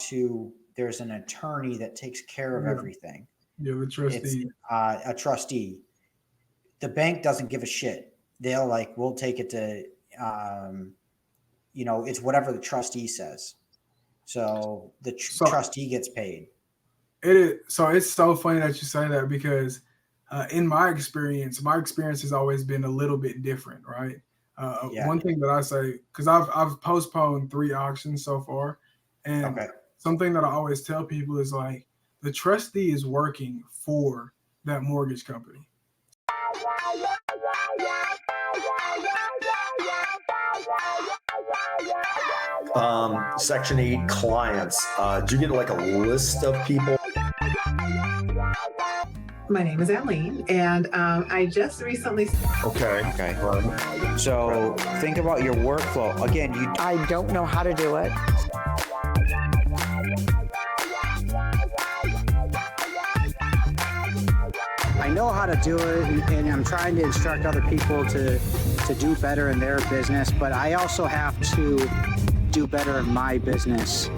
to, there's an attorney that takes care of everything. Yeah, the trustee. It's a trustee. The bank doesn't give a shit. They'll like, we'll take it to, it's whatever the trustee says. So the trustee gets paid. It is. So it's so funny that you say that because in my experience has always been a little bit different, right? One thing that I say, because I've postponed 3 auctions so far, and something that I always tell people is like, the trustee is working for that mortgage company. Section 8 clients. Do you get like a list of people? My name is Aline, and I just recently... Okay. So think about your workflow. Again, I don't know how to do it. I know how to do it, and I'm trying to instruct other people to do better in their business, but I also have to do better in my business.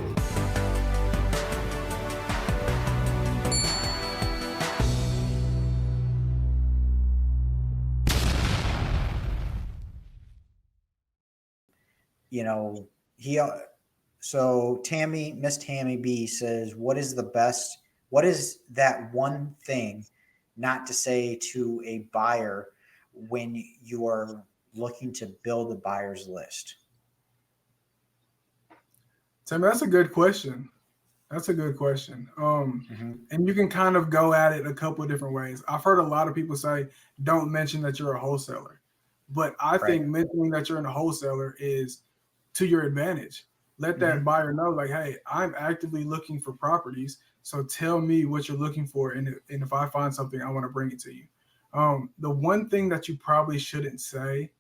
So Miss Tammy B says, what is that one thing not to say to a buyer when you are looking to build a buyer's list? Tammy, that's a good question. And you can kind of go at it a couple of different ways. I've heard a lot of people say, don't mention that you're a wholesaler. But I think mentioning that you're a wholesaler is to your advantage. Let that buyer know, like, hey, I'm actively looking for properties. So tell me what you're looking for. And if I find something, I want to bring it to you. The one thing that you probably shouldn't say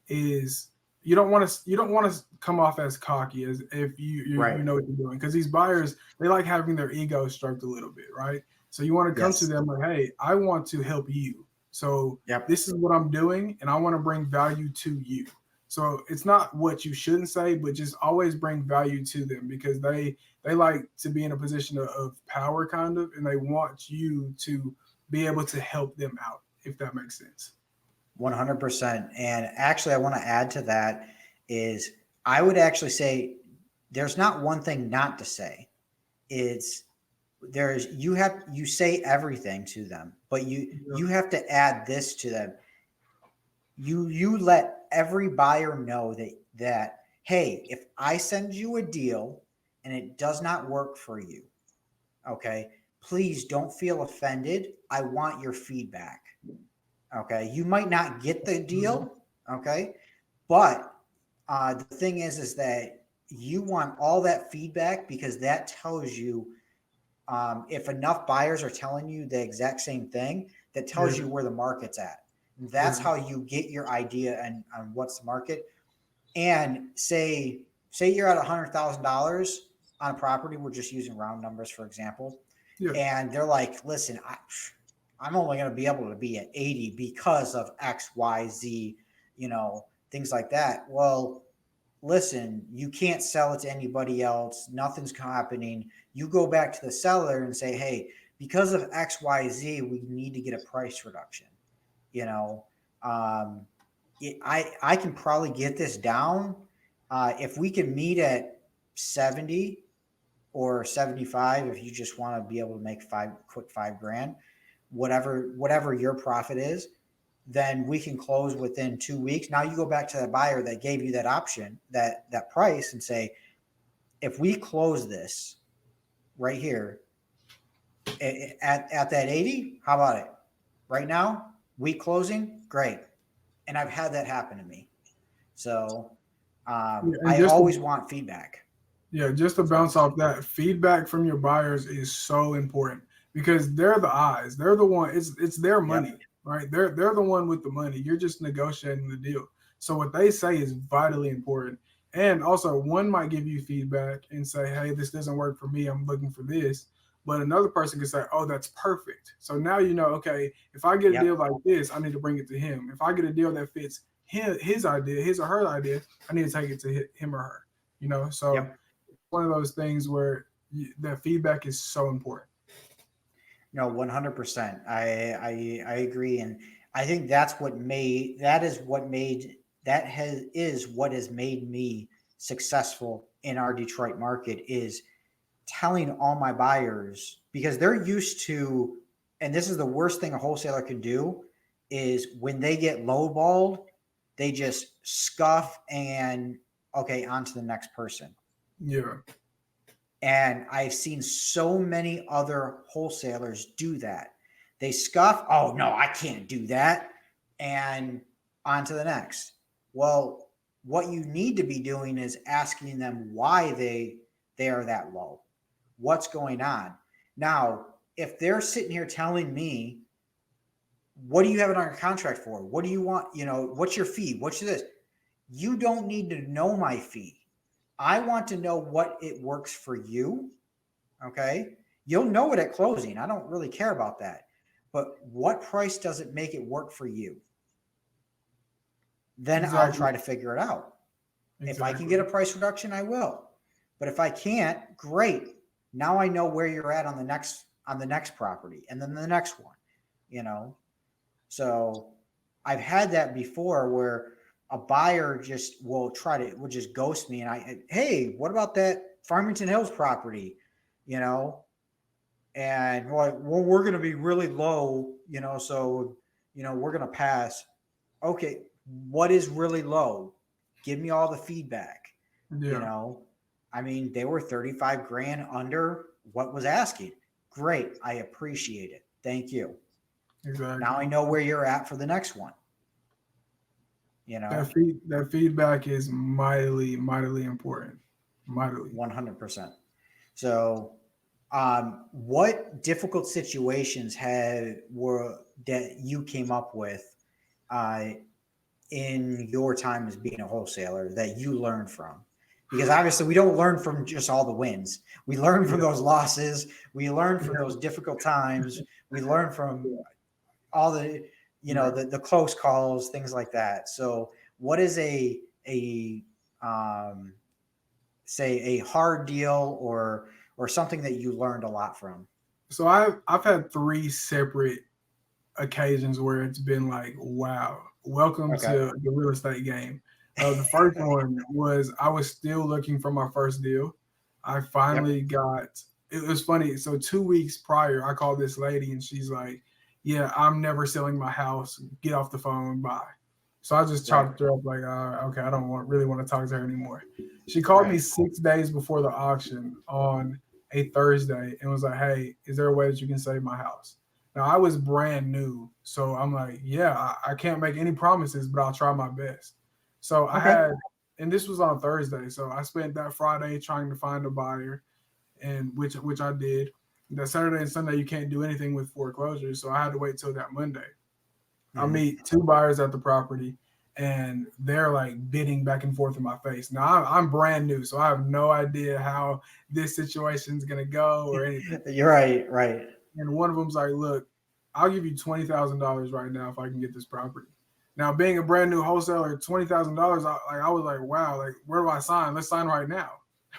is you don't want to come off as cocky as if you know what you're doing. Because these buyers, they like having their ego stroked a little bit, right? So you want to come to them like, hey, I want to help you. So this is what I'm doing, and I want to bring value to you. So it's not what you shouldn't say, but just always bring value to them, because they like to be in a position of power kind of, and they want you to be able to help them out, if that makes sense. 100%. And actually, I want to add to that is I would actually say there's not one thing not to say. You say everything to them, but you have to add this to them. You let every buyer know that, hey, if I send you a deal and it does not work for you, okay, please don't feel offended. I want your feedback. Okay. You might not get the deal. Okay. But the thing is that you want all that feedback, because that tells you, if enough buyers are telling you the exact same thing, that tells you where the market's at. That's how you get your idea on what's the market. And say you're at $100,000 on a property. We're just using round numbers, for example. Yeah. And they're like, listen, I'm only going to be able to be at 80 because of X, Y, Z, things like that. Well, listen, you can't sell it to anybody else. Nothing's happening. You go back to the seller and say, hey, because of X, Y, Z, we need to get a price reduction. I can probably get this down. If we can meet at 70 or 75, if you just want to be able to make $5,000, whatever your profit is, then we can close within 2 weeks. Now you go back to that buyer that gave you that option, that price, and say, if we close this right here at that 80, how about it? Right now, we closing, great. And I've had that happen to me. So I always want feedback. Yeah, just to bounce off that, feedback from your buyers is so important, because they're the eyes. They're the one. It's their money, right? They're the one with the money. You're just negotiating the deal. So what they say is vitally important. And also, one might give you feedback and say, hey, this doesn't work for me. I'm looking for this. But another person can say, oh, that's perfect. So now you know, okay, if I get a deal like this, I need to bring it to him. If I get a deal that fits his idea, his or her idea, I need to take it to him or her. So one of those things where that feedback is so important. No, 100%. I agree, and I think is what has made me successful in our Detroit market is telling all my buyers, because they're used to, and this is the worst thing a wholesaler can do, is when they get lowballed, they just scuff and okay, on to the next person. Yeah. And I've seen so many other wholesalers do that. They scuff, oh no, I can't do that, and on to the next. Well, what you need to be doing is asking them why they are that low. What's going on? Now, if they're sitting here telling me, what do you have it on your contract for? What do you want? What's your fee? What's this? You don't need to know my fee. I want to know what it works for you. Okay. You'll know it at closing. I don't really care about that. But what price does it make it work for you? Then I'll try to figure it out. Exactly. If I can get a price reduction, I will. But if I can't, great. Now I know where you're at on the next property and then the next one, So I've had that before where a buyer will just ghost me, and hey, what about that Farmington Hills property? And well, we're going to be really low, so we're going to pass. Okay, what is really low? Give me all the feedback. Yeah. They were 35 grand under what was asking. Great. I appreciate it. Thank you. Exactly. Now I know where you're at for the next one. That feedback is mightily, mightily important. Mightily. 100%. So, what difficult situations that you came up with in your time as being a wholesaler that you learned from? Because obviously we don't learn from just all the wins. We learn from those losses. We learn from those difficult times. We learn from all the, the close calls, things like that. So what is say a hard deal or something that you learned a lot from? So I've had 3 separate occasions where it's been like, wow, welcome to the real estate game. The first one was I was still looking for my first deal. I finally got, it was funny. So 2 weeks prior, I called this lady and she's like, yeah, I'm never selling my house. Get off the phone. Bye. So I just chopped her up like, okay, I don't really want to talk to her anymore. She called me 6 days before the auction on a Thursday and was like, hey, is there a way that you can save my house? Now, I was brand new. So I'm like, yeah, I can't make any promises, but I'll try my best. So I had, and this was on Thursday. So I spent that Friday trying to find a buyer, and which I did. That Saturday and Sunday, you can't do anything with foreclosures. So I had to wait till that Monday. Mm-hmm. I meet 2 buyers at the property and they're like bidding back and forth in my face. Now I'm brand new, so I have no idea how this situation is going to go or anything. You're right. Right. And one of them's like, look, I'll give you $20,000 right now if I can get this property. Now, being a brand new wholesaler, $20,000, I was like, wow, like, where do I sign? Let's sign right now.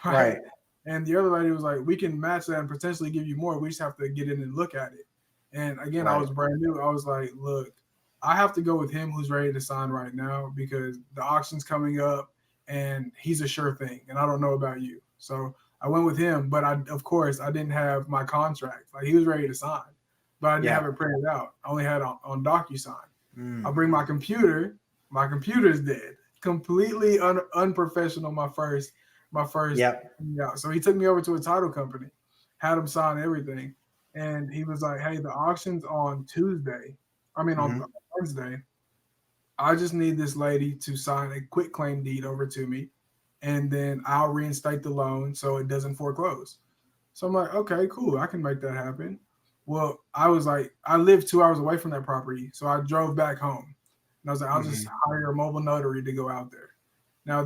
Right. And the other lady was like, we can match that and potentially give you more. We just have to get in and look at it. And again, I was brand new. I was like, look, I have to go with him who's ready to sign right now because the auction's coming up and he's a sure thing. And I don't know about you. So I went with him, but of course, I didn't have my contract. Like, he was ready to sign, but I didn't have it printed out. I only had it on DocuSign. I bring my computer. My computer's dead. Completely unprofessional. My first. Yeah. So he took me over to a title company, had him sign everything, and he was like, "Hey, the auction's on Tuesday. On Wednesday. I just need this lady to sign a quit claim deed over to me, and then I'll reinstate the loan so it doesn't foreclose." So I'm like, "Okay, cool. I can make that happen." Well, I was like, I live 2 hours away from that property, so I drove back home, and I was like, "I'll just hire a mobile notary to go out there." Now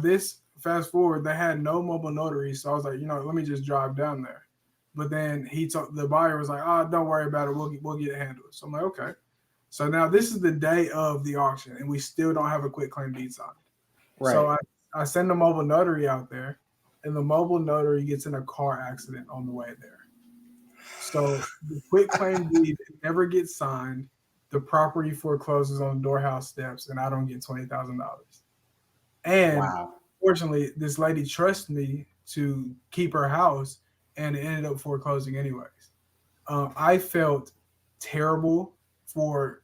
fast forward, they had no mobile notary, so I was like, let me just drive down there. But then the buyer was like, "Oh, don't worry about it. We'll get it handled." So I'm like, okay. So now this is the day of the auction, and we still don't have a quit claim deed signed. Right. So I send a mobile notary out there, and the mobile notary gets in a car accident on the way there. So the quitclaim deed never gets signed. The property forecloses on the doorhouse steps, and I don't get $20,000. And Wow. fortunately, this lady trusts me to keep her house, and it ended up foreclosing anyways. I felt terrible for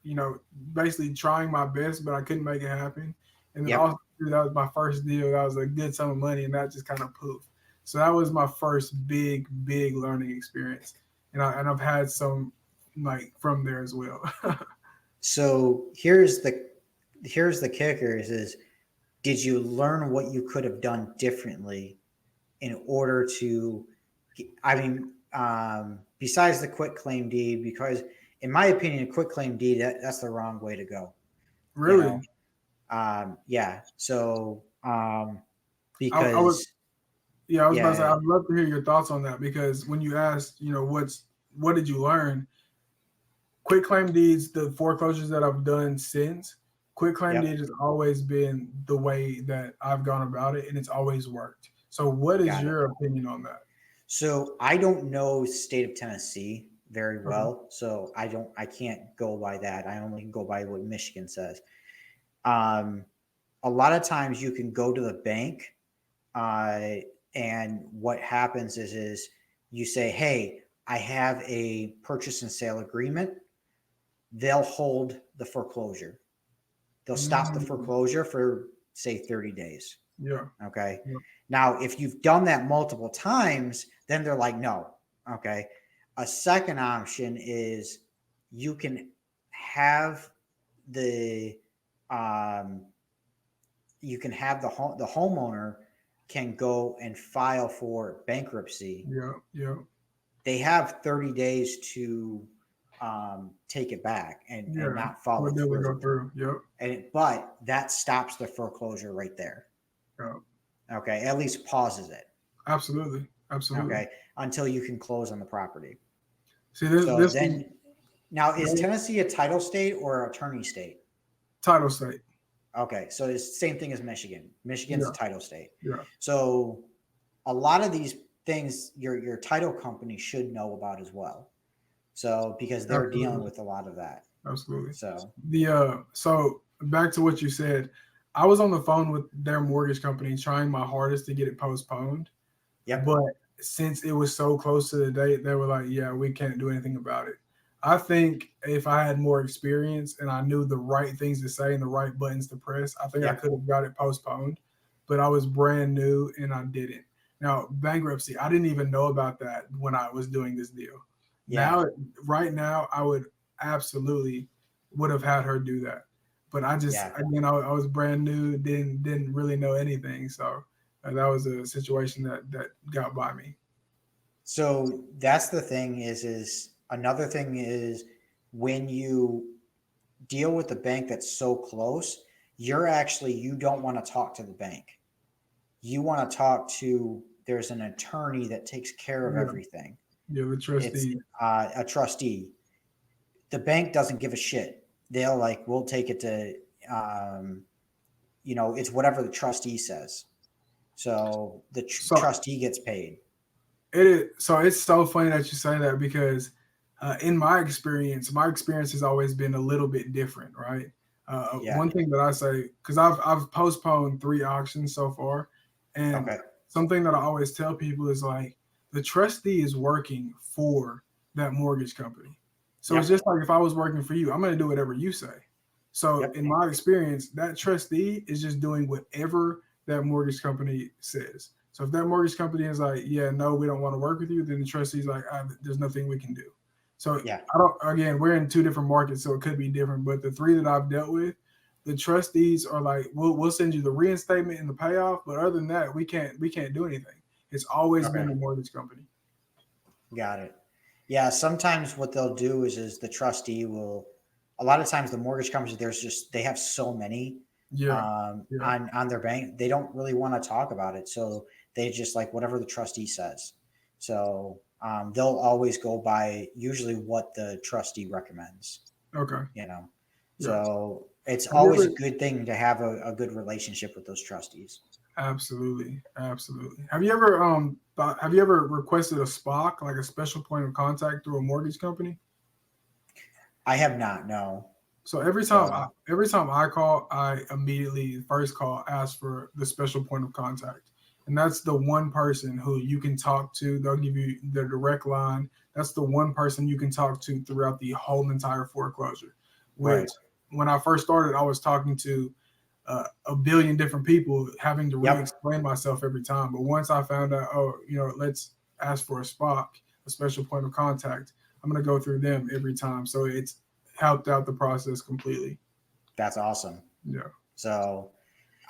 basically trying my best, but I couldn't make it happen. And then Yep. also that was my first deal. That was a good sum of money, and that just kind of poofed. So that was my first big learning experience, and I've had some from there as well. So here's the kicker is did you learn what you could have done differently in order to, besides the quitclaim deed, because in my opinion, a quitclaim deed, that's the wrong way to go. Really? Yeah. So, because I was about to say, I'd love to hear your thoughts on that, because when you asked, what did you learn? Quitclaim deeds, the foreclosures that I've done since, quitclaim deed has always been the way that I've gone about it, and it's always worked. So what is your opinion on that? So I don't know state of Tennessee very well, so I can't go by that. I only can go by what Michigan says. A lot of times you can go to the bank, and what happens is you say, hey, I have a purchase and sale agreement. They'll hold the foreclosure. They'll stop the foreclosure for, say, 30 days. Yeah. Okay. Yeah. Now, if you've done that multiple times, then they're like, no. Okay. A second option is you can have the homeowner can go and file for bankruptcy. Yeah. Yeah. They have 30 days to take it back and not follow through. Yep. But that stops the foreclosure right there. Yeah. Okay, at least pauses it. Absolutely. Okay, until you can close on the property. See, now is Tennessee a title state or an attorney state? Title state. Okay, so it's the same thing as Michigan. Michigan's a title state. Yeah. So a lot of these things your title company should know about as well. So because they're dealing with a lot of that. Absolutely. So so back to what you said, I was on the phone with their mortgage company trying my hardest to get it postponed. Yeah. But since it was so close to the date, they were like, yeah, we can't do anything about it. I think if I had more experience and I knew the right things to say and the right buttons to press, I think I could have got it postponed. But I was brand new and I didn't. Now, bankruptcy, I didn't even know about that when I was doing this deal. Yeah. Right now, I would absolutely would have had her do that. But I just, again, I was brand new, didn't really know anything. So that was a situation that got by me. So that's the thing is another thing is when you deal with a bank that's so close, you don't want to talk to the bank. You want to talk to, there's an attorney that takes care of everything. Yeah, the trustee. It's a trustee. The bank doesn't give a shit. They'll we'll take it to, it's whatever the trustee says. So the trustee gets paid. It is. So it's so funny that you say that because in my experience has always been a little bit different, right? One thing that I say, because I've postponed 3 auctions so far, and something that I always tell people is the trustee is working for that mortgage company. So it's just like if I was working for you, I'm going to do whatever you say. So in my experience, that trustee is just doing whatever that mortgage company says. So if that mortgage company is like, yeah, no, we don't want to work with you, then the trustee's like, there's nothing we can do. So again, we're in 2 different markets, so it could be different. But the 3 that I've dealt with, the trustees are like, we'll send you the reinstatement and the payoff, but other than that, we can't do anything. It's always been the mortgage company. Got it. Yeah, sometimes what they'll do is the trustee will, a lot of times the mortgage company, they have so many on their bank, they don't really want to talk about it. So they just whatever the trustee says. So they'll always go by usually what the trustee recommends. Okay. So it's always a good thing to have a good relationship with those trustees. Absolutely. Have you ever requested a SPOC, like a special point of contact, through a mortgage company? I have not. No. So every time I call, I immediately first call ask for the special point of contact, and that's the one person who you can talk to. They'll give you their direct line. That's the one person you can talk to throughout the whole entire foreclosure. Which, when I first started, I was talking to a billion different people, having to re-explain myself every time. But once I found out, let's ask for a SPOC, a special point of contact, I'm going to go through them every time. So it's helped out the process completely. That's awesome. Yeah. So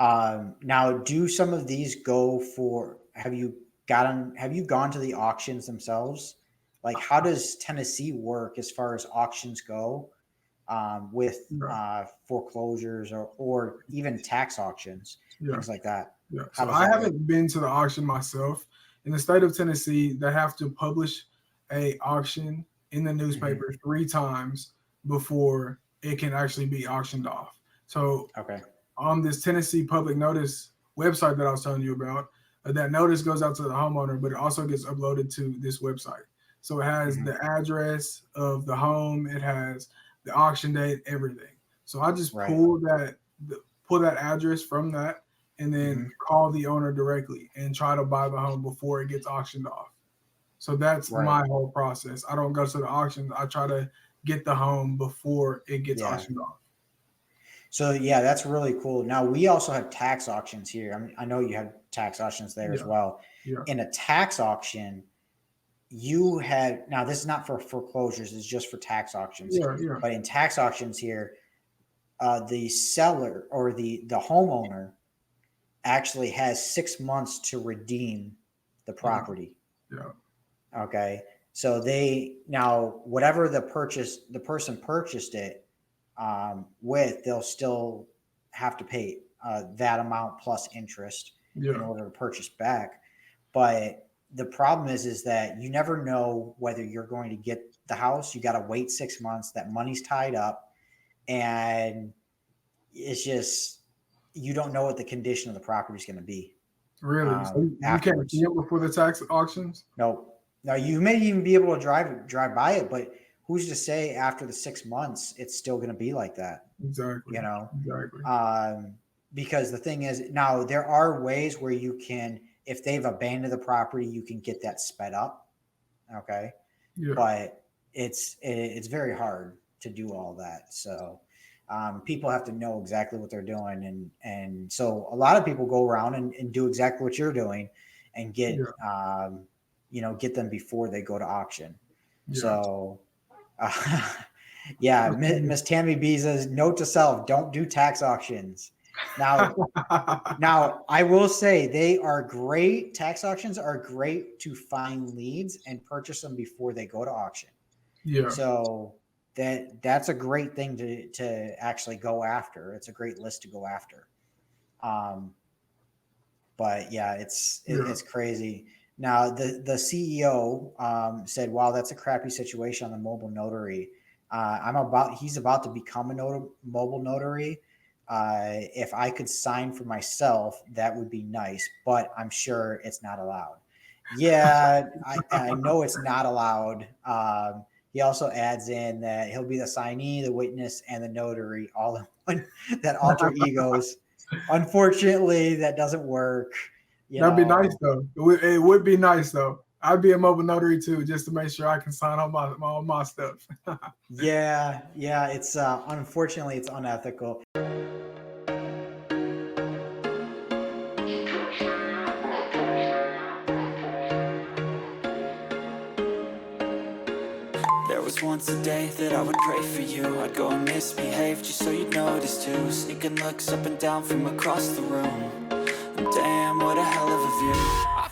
now, do some of these go for, have you gone to the auctions themselves? Like, how does Tennessee work as far as auctions go? With foreclosures or even tax auctions, things like that. Yeah. So I haven't been to the auction myself. In the state of Tennessee, they have to publish a auction in the newspaper 3 times before it can actually be auctioned off. So on this Tennessee public notice website that I was telling you about, that notice goes out to the homeowner, but it also gets uploaded to this website. So it has the address of the home, it has the auction date, everything. So I just pull that address from that and then call the owner directly and try to buy the home before it gets auctioned off. So that's my whole process. I don't go to the auction. I try to get the home before it gets auctioned off. So that's really cool. Now we also have tax auctions here. I mean, I know you have tax auctions there as well. Yeah. In a tax auction, you had, now this is not for foreclosures, it's just for tax auctions. But in tax auctions here, the seller or the homeowner actually has 6 months to redeem the property. Okay. So whatever the person purchased it with, they'll still have to pay that amount plus interest in order to purchase back. But the problem is that you never know whether you're going to get the house. You got to wait 6 months. That money's tied up, and it's just, you don't know what the condition of the property is going to be. Really? So you can't see it before the tax auctions? No. Now you may even be able to drive by it, but who's to say after the 6 months it's still going to be like that? Exactly. Exactly. Because the thing is, now there are ways where you can, if they've abandoned the property, you can get that sped up. Okay. Yeah. But it's very hard to do all that. So people have to know exactly what they're doing. And so a lot of people go around and do exactly what you're doing and get, get them before they go to auction. Yeah. So, Miss Tammy B says, note to self, don't do tax auctions. Now, I will say they are great. Tax auctions are great to find leads and purchase them before they go to auction. Yeah. So that's a great thing to actually go after. It's a great list to go after. But it's crazy. Now the CEO said, "Wow, that's a crappy situation on the mobile notary. He's about to become a mobile notary. If I could sign for myself, that would be nice, but I'm sure it's not allowed." Yeah, I know it's not allowed. He also adds in that he'll be the signee, the witness, and the notary all in one. That alter egos. Unfortunately, that doesnn't work. That'd be nice though. It would be nice though. I'd be a mobile notary too, just to make sure I can sign all my stuff. Yeah. It's unfortunately it's unethical. There was once a day that I would pray for you. I'd go and misbehave just so you'd notice too. Sneaking looks up and down from across the room. And damn, what a hell of a view. I